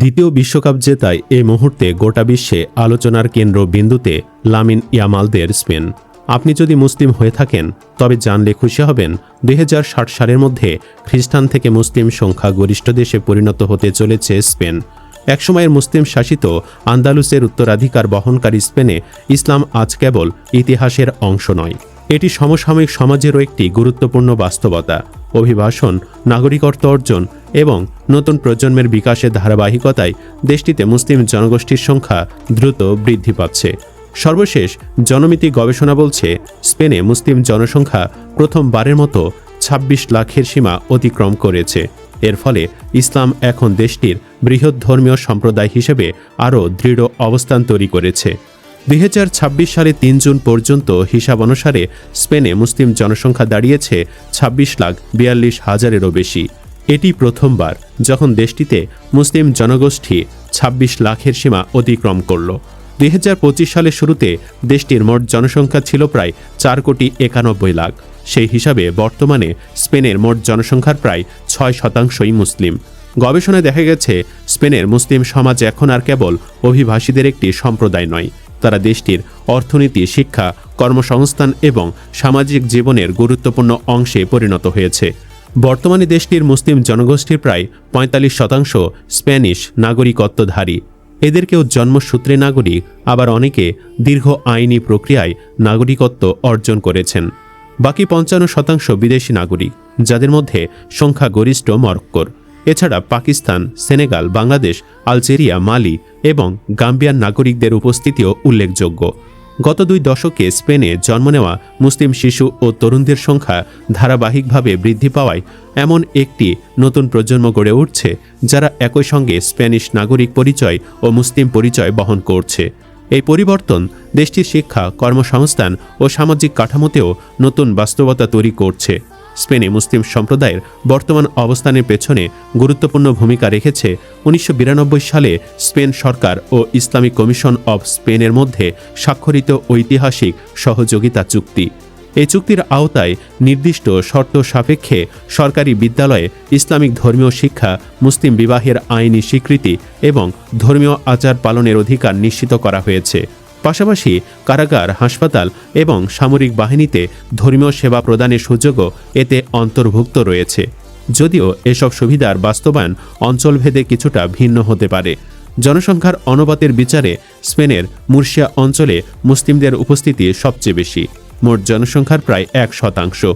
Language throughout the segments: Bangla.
দ্বিতীয় বিশ্বকাপ জেতায় এই মুহূর্তে গোটা বিশ্বে আলোচনার কেন্দ্রবিন্দুতে লামিন ইয়ামালদের স্পেন। আপনি যদি মুসলিম হয়ে থাকেন তবে জানলে খুশি হবেন 2060 সালের মধ্যে খ্রিস্টান থেকে মুসলিম সংখ্যাগরিষ্ঠ দেশে পরিণত হতে চলেছে স্পেন। একসময়ের মুসলিম শাসিত আন্দালুসের উত্তরাধিকার বহনকারী স্পেনে ইসলাম আজ কেবল ইতিহাসের অংশ নয়, এটি সমসাময়িক সমাজেরও একটি গুরুত্বপূর্ণ বাস্তবতা। অভিবাসন, নাগরিকত্ব অর্জন এবং নতুন প্রজন্মের বিকাশের ধারাবাহিকতায় দেশটিতে মুসলিম জনগোষ্ঠীর সংখ্যা দ্রুত বৃদ্ধি পাচ্ছে। সর্বশেষ জনমিতি গবেষণা বলছে, স্পেনে মুসলিম জনসংখ্যা প্রথমবারের মতো 26 লাখের সীমা অতিক্রম করেছে। এর ফলে ইসলাম এখন দেশটির বৃহৎ ধর্মীয় সম্প্রদায় হিসেবে আরও দৃঢ় অবস্থান তৈরি করেছে। 2026 সালে 3 জুন পর্যন্ত হিসাব অনুসারে স্পেনে মুসলিম জনসংখ্যা দাঁড়িয়েছে 26,42,000-এরও বেশি। এটি প্রথমবার যখন দেশটিতে মুসলিম জনগোষ্ঠী 26 লাখের সীমা অতিক্রম করল। 2025 সালের শুরুতে দেশটির মোট জনসংখ্যা ছিল প্রায় 4,91 লাখ। সেই হিসাবে বর্তমানে স্পেনের মোট জনসংখ্যার প্রায় 6% মুসলিম। গবেষণায় দেখা গেছে, স্পেনের মুসলিম সমাজ এখন আর কেবল অভিবাসীদের একটি সম্প্রদায় নয়, তারা দেশটির অর্থনীতি, শিক্ষা, কর্মসংস্থান এবং সামাজিক জীবনের গুরুত্বপূর্ণ অংশে পরিণত হয়েছে। বর্তমানে দেশটির মুসলিম জনগোষ্ঠীর প্রায় 45% স্প্যানিশ নাগরিকত্বধারী। এদের কেউ জন্মসূত্রে নাগরিক, আবার অনেকে দীর্ঘ আইনি প্রক্রিয়ায় নাগরিকত্ব অর্জন করেছেন। বাকি 55% বিদেশি নাগরিক, যাদের মধ্যে সংখ্যাগরিষ্ঠ মরক্কোর। এছাড়া পাকিস্তান, সেনেগাল, বাংলাদেশ, আলজেরিয়া, মালি এবং গাম্বিয়ার নাগরিকদের উপস্থিতিও উল্লেখযোগ্য। গত 2 দশকে স্পেনে জন্ম নেওয়া মুসলিম শিশু ও তরুণদের সংখ্যা ধারাবাহিকভাবে বৃদ্ধি পাওয়ায় এমন একটি নতুন প্রজন্ম গড়ে উঠছে, যারা একই সঙ্গে স্প্যানিশ নাগরিক পরিচয় ও মুসলিম পরিচয় বহন করছে। এই পরিবর্তন দেশটির শিক্ষা, কর্মসংস্থান ও সামাজিক কাঠামোতেও নতুন বাস্তবতা তৈরি করছে। স্পেনে মুসলিম সম্প্রদায়ের বর্তমান অবস্থানের পেছনে গুরুত্বপূর্ণ ভূমিকা রেখেছে 1992 সালে স্পেন সরকার ও ইসলামিক কমিশন অব স্পেনের মধ্যে স্বাক্ষরিত ঐতিহাসিক সহযোগিতা চুক্তি। এই চুক্তির আওতায় নির্দিষ্ট শর্ত সাপেক্ষে সরকারি বিদ্যালয়ে ইসলামিক ধর্মীয় শিক্ষা, মুসলিম বিবাহের আইনি স্বীকৃতি এবং ধর্মীয় আচার পালনের অধিকার নিশ্চিত করা হয়েছে। পাশাপাশি কারাগার, হাসপাতাল এবং সামরিক বাহিনীতে ধর্মীয় সেবা প্রদানের সুযোগও এতে অন্তর্ভুক্ত রয়েছে। যদিও এসব সুবিধার বাস্তবায়ন অঞ্চলভেদে কিছুটা ভিন্ন হতে পারে। জনসংখ্যার অনুপাতের বিচারে স্পেনের মুর্শিয়া অঞ্চলে মুসলিমদের উপস্থিতি সবচেয়ে বেশি, মোট জনসংখ্যার প্রায় 1%।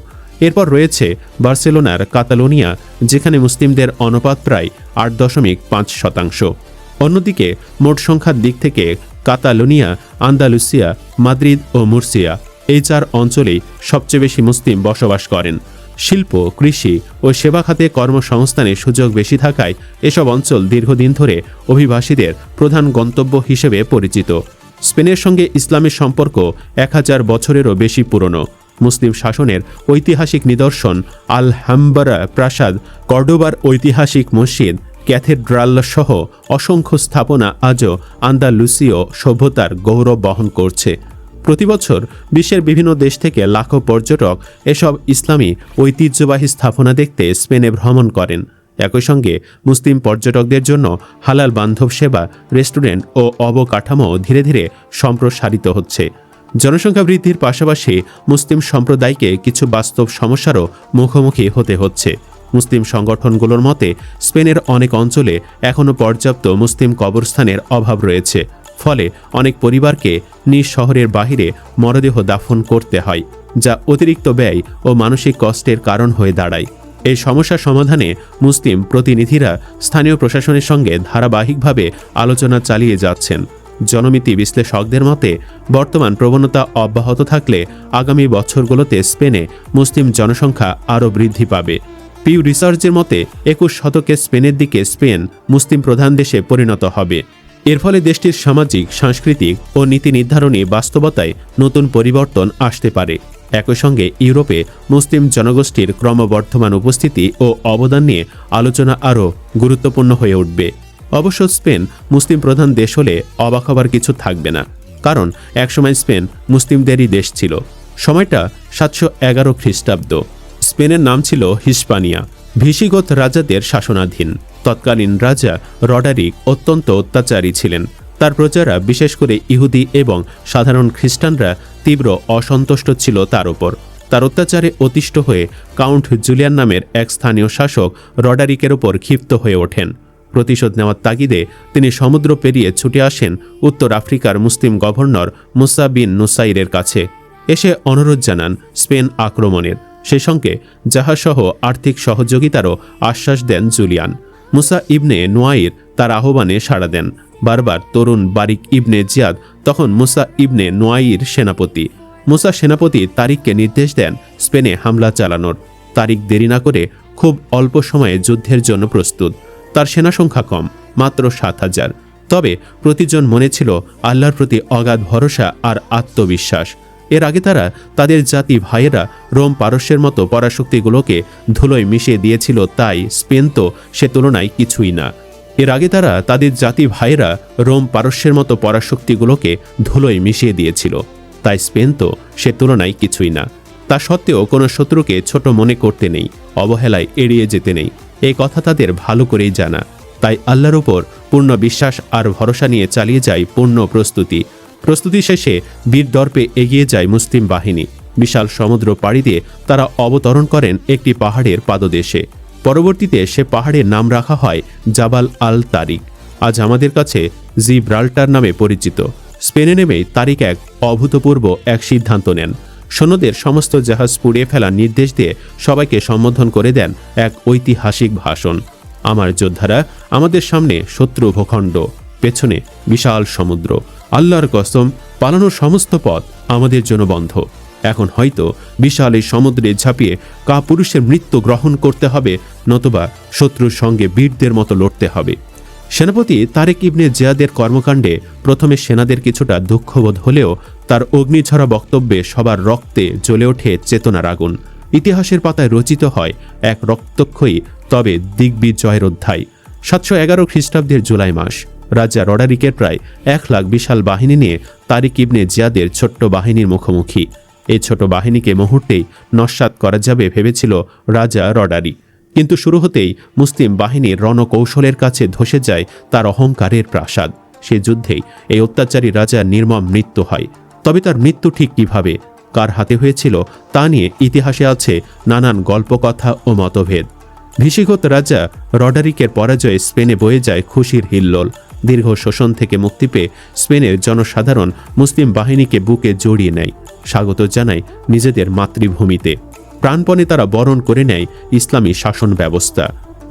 এরপর রয়েছে বার্সেলোনার কাতালোনিয়া, যেখানে মুসলিমদের অনুপাত প্রায় 8.5%। অন্যদিকে মোট সংখ্যার দিক থেকে কাতালোনিয়া, আন্দালুসিয়া, মাদ্রিদ ও মুর্সিয়া, এই 4 অঞ্চলেই সবচেয়ে বেশি মুসলিম বসবাস করেন। শিল্প, কৃষি ও সেবা খাতে কর্মসংস্থানের সুযোগ বেশি থাকায় এসব অঞ্চল দীর্ঘদিন ধরে অভিবাসীদের প্রধান গন্তব্য হিসেবে পরিচিত। স্পেনের সঙ্গে ইসলামের সম্পর্ক 1000 বছরেরও বেশি পুরনো। মুসলিম শাসনের ঐতিহাসিক নিদর্শন আলহাম্বরা প্রাসাদ, কর্ডোবার ঐতিহাসিক মসজিদ, ক্যাথেড্রাল সহ অসংখ্য স্থাপনা আজও আন্দালুসীয় সভ্যতার গৌরব বহন করছে। প্রতিবছর বিশ্বের বিভিন্ন দেশ থেকে লাখো পর্যটক এসব ইসলামী ঐতিহ্যবাহী স্থাপনা দেখতে স্পেনে ভ্রমণ করেন। একই সঙ্গে মুসলিম পর্যটকদের জন্য হালাল বান্ধব সেবা, রেস্টুরেন্ট ও অবকাঠামো ধীরে ধীরে সম্প্রসারিত হচ্ছে। জনসংখ্যা বৃদ্ধির পাশাপাশি মুসলিম সম্প্রদায়কে কিছু বাস্তব সমস্যারও মুখোমুখি হতে হচ্ছে। মুসলিম সংগঠনগুলোর মতে, স্পেনের অনেক অঞ্চলে এখনও পর্যাপ্ত মুসলিম কবরস্থানের অভাব রয়েছে। ফলে অনেক পরিবারকে নিজ শহরের বাহিরে মরদেহ দাফন করতে হয়, যা অতিরিক্ত ব্যয় ও মানসিক কষ্টের কারণ হয়ে দাঁড়ায়। এই সমস্যা সমাধানে মুসলিম প্রতিনিধিরা স্থানীয় প্রশাসনের সঙ্গে ধারাবাহিকভাবে আলোচনা চালিয়ে যাচ্ছেন। জনমিতি বিশ্লেষকদের মতে, বর্তমান প্রবণতা অব্যাহত থাকলে আগামী বছরগুলোতে স্পেনে মুসলিম জনসংখ্যা আরও বৃদ্ধি পাবে। পিউ রিসার্চের মতে 21 শতকে স্পেনের দিকে স্পেন মুসলিম প্রধান দেশে পরিণত হবে। এর ফলে দেশটির সামাজিক, সাংস্কৃতিক ও নীতি নির্ধারণী বাস্তবতায় নতুন পরিবর্তন আসতে পারে। একই সঙ্গে ইউরোপে মুসলিম জনগোষ্ঠীর ক্রমবর্ধমান উপস্থিতি ও অবদান নিয়ে আলোচনা আরও গুরুত্বপূর্ণ হয়ে উঠবে। অবশ্য স্পেন মুসলিম প্রধান দেশ হলে অবাক হবার কিছু থাকবে না, কারণ একসময় স্পেন মুসলিমদেরই দেশ ছিল। সময়টা 711 খ্রিস্টাব্দ। স্পেনের নাম ছিল হিস্পানিয়া, ভিসিগত রাজাদের শাসনাধীন। তৎকালীন রাজা রডারিক অত্যন্ত অত্যাচারী ছিলেন। তার প্রজারা, বিশেষ করে ইহুদি এবং সাধারণ খ্রিস্টানরা তীব্র অসন্তুষ্ট ছিল তার ওপর। তার অত্যাচারে অতিষ্ঠ হয়ে কাউন্ট জুলিয়ান নামের এক স্থানীয় শাসক রডারিকের ওপর ক্ষিপ্ত হয়ে ওঠেন। প্রতিশোধ নেওয়ার তাগিদে তিনি সমুদ্র পেরিয়ে ছুটে আসেন উত্তর আফ্রিকার মুসলিম গভর্নর মুসা বিন নুসাইরের কাছে। এসে অনুরোধ জানান স্পেন আক্রমণের, সেই সঙ্গে জাহাজসহ আর্থিক সহযোগিতারও আশ্বাস দেন জুলিয়ান। মুসা ইবনে নোয়াইর তার আহ্বানে সাড়া দেন। বারবার তরুণ বারিক ইবনে জিয়াদ তখন মুসা ইবনে নোয়াইর সেনাপতি। মুসা সেনাপতি তারিককে নির্দেশ দেন স্পেনে হামলা চালানোর। তারিক দেরি না করে খুব অল্প সময়ে যুদ্ধের জন্য প্রস্তুত। তার সেনা সংখ্যা কম, মাত্র 7,000। তবে প্রতিজন মনে ছিল আল্লাহর প্রতি অগাধ ভরসা আর আত্মবিশ্বাস। এর আগে তারা তাদের জাতি ভাইয়েরা রোম পারস্যের মতো পরাশক্তিগুলোকে ধুলোয় মিশিয়ে দিয়েছিল, তাই স্পেন তো সে তুলনায় কিছুই না। এর আগে তারা তাদের জাতি ভাইয়েরা রোম পারস্যের মতো পরাশক্তিগুলোকে ধুলোয় মিশিয়ে দিয়েছিল, তাই স্পেন তো সে তুলনায় কিছুই না। তা সত্ত্বেও কোনো শত্রুকে ছোট মনে করতে নেই, অবহেলায় এড়িয়ে যেতে নেই, এই কথা তাদের ভালো করেই জানা। তাই আল্লাহর ওপর পূর্ণ বিশ্বাস আর ভরসা নিয়ে চালিয়ে যায় পূর্ণ প্রস্তুতি শেষে বীর দর্পে এগিয়ে যায় মুসলিম বাহিনী। বিশাল সমুদ্র পাড়ি দিয়ে তারা অবতরণ করেন একটি পাহাড়ের পাদদেশে। পরবর্তীতে সে পাহাড়ের নাম রাখা হয় জাবাল আল তারিক, আজ আমাদের কাছে জিব্রাল্টার নামে পরিচিত। স্পেনে নেমেই তারিক এক অভূতপূর্ব এক সিদ্ধান্ত নেন। সৈন্যদের সমস্ত জাহাজ পুড়িয়ে ফেলার নির্দেশ দিয়ে সবাইকে সম্বোধন করে দেন এক ঐতিহাসিক ভাষণ। আমার যোদ্ধারা, আমাদের সামনে শত্রু ভূখণ্ড, পেছনে বিশাল সমুদ্র। আল্লাহর কসম, পালানোর সমস্ত পথ আমাদের জন্য বন্ধ। এখন হয়তো বিশাল এই সমুদ্রে ঝাঁপিয়ে কাপুরুষের মৃত্যু গ্রহণ করতে হবে, নতুবা শত্রুর সঙ্গে বীরদের মতো লড়তে হবে। সেনাপতি তারেক ইবনে জিয়াদের কর্মকাণ্ডে প্রথমে সেনাদের কিছুটা দুঃখবোধ হলেও তার অগ্নিঝরা বক্তব্যে সবার রক্তে জ্বলে ওঠে চেতনার আগুন। ইতিহাসের পাতায় রচিত হয় এক রক্তক্ষয়ী তবে দিগ্বিজয়ের অধ্যায়। 711 খ্রিস্টাব্দের জুলাই মাস, রাজা রডারিকের প্রায় 1 লাখ বিশাল বাহিনী নিয়ে তারিক ইবনে জিয়াদের ছোট্ট বাহিনীর মুখোমুখি। এই ছোট বাহিনীকে মুহূর্তেই নস্যাৎ করা যাবে ভেবেছিল রাজা রডারিক, কিন্তু শুরু হতেই মুসলিম বাহিনীর রণকৌশলের কাছে ধসে যায় তার অহংকারের প্রাসাদ। সে যুদ্ধেই এই অত্যাচারী রাজার নির্মম মৃত্যু হয়। তবে তার মৃত্যু ঠিক কিভাবে, কার হাতে হয়েছিল, তা নিয়ে ইতিহাসে আছে নানান গল্পকথা ও মতভেদ। ভিসিগত রাজা রডারিকের পরাজয়ে স্পেনে বয়ে যায় খুশির হিল্লোল। দীর্ঘ শোষণ থেকে মুক্তি পেয়ে স্পেনের জনসাধারণ মুসলিম বাহিনীকে বুকে জড়িয়ে নেয়, স্বাগত জানায় নিজেদের মাতৃভূমিতে। প্রাণপণে তারা বরণ করে নেয় ইসলামী শাসন ব্যবস্থা।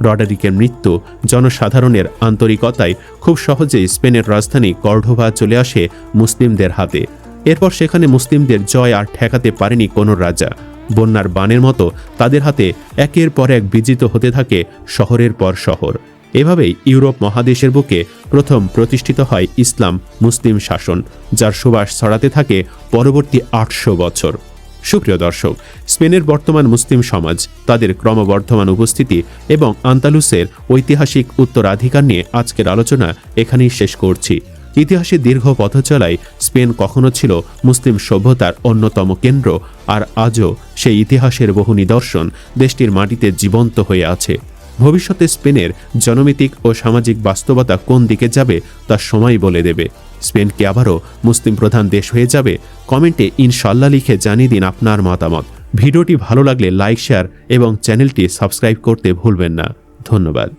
রডারিকের মৃত্যু জনসাধারণের আন্তরিকতায় খুব সহজেই স্পেনের রাজধানী কর্ডোভা চলে আসে মুসলিমদের হাতে। এরপর সেখানে মুসলিমদের জয় আর ঠেকাতে পারেনি কোনো রাজা। বন্যার বানের মতো তাদের হাতে একের পর এক বিজিত হতে থাকে শহরের পর শহর। এভাবেই ইউরোপ মহাদেশের বুকে প্রথম প্রতিষ্ঠিত হয় ইসলাম মুসলিম শাসন, যার সুবাস ছড়াতে থাকে পরবর্তী 800 বছর। সুপ্রিয় দর্শক, স্পেনের বর্তমান মুসলিম সমাজ, তাদের ক্রমবর্ধমান উপস্থিতি এবং আন্দালুসের ঐতিহাসিক উত্তরাধিকার নিয়ে আজকের আলোচনা এখানেই শেষ করছি। ইতিহাসে দীর্ঘ পথচলায় স্পেন কখনো ছিল মুসলিম সভ্যতার অন্যতম কেন্দ্র, আর আজও সেই ইতিহাসের বহু নিদর্শন দেশটির মাটিতে জীবন্ত হয়ে আছে। ভবিষ্যতে স্পেনের জনমিতিক ও সামাজিক বাস্তবতা কোন দিকে যাবে তা সময় বলে দেবে। স্পেন কি আবারও মুসলিম প্রধান দেশ হয়ে যাবে? কমেন্টে ইনশাল্লাহ লিখে জানিয়ে দিন আপনার মতামত। ভিডিওটি ভালো লাগলে লাইক, শেয়ার এবং চ্যানেলটি সাবস্ক্রাইব করতে ভুলবেন না। ধন্যবাদ।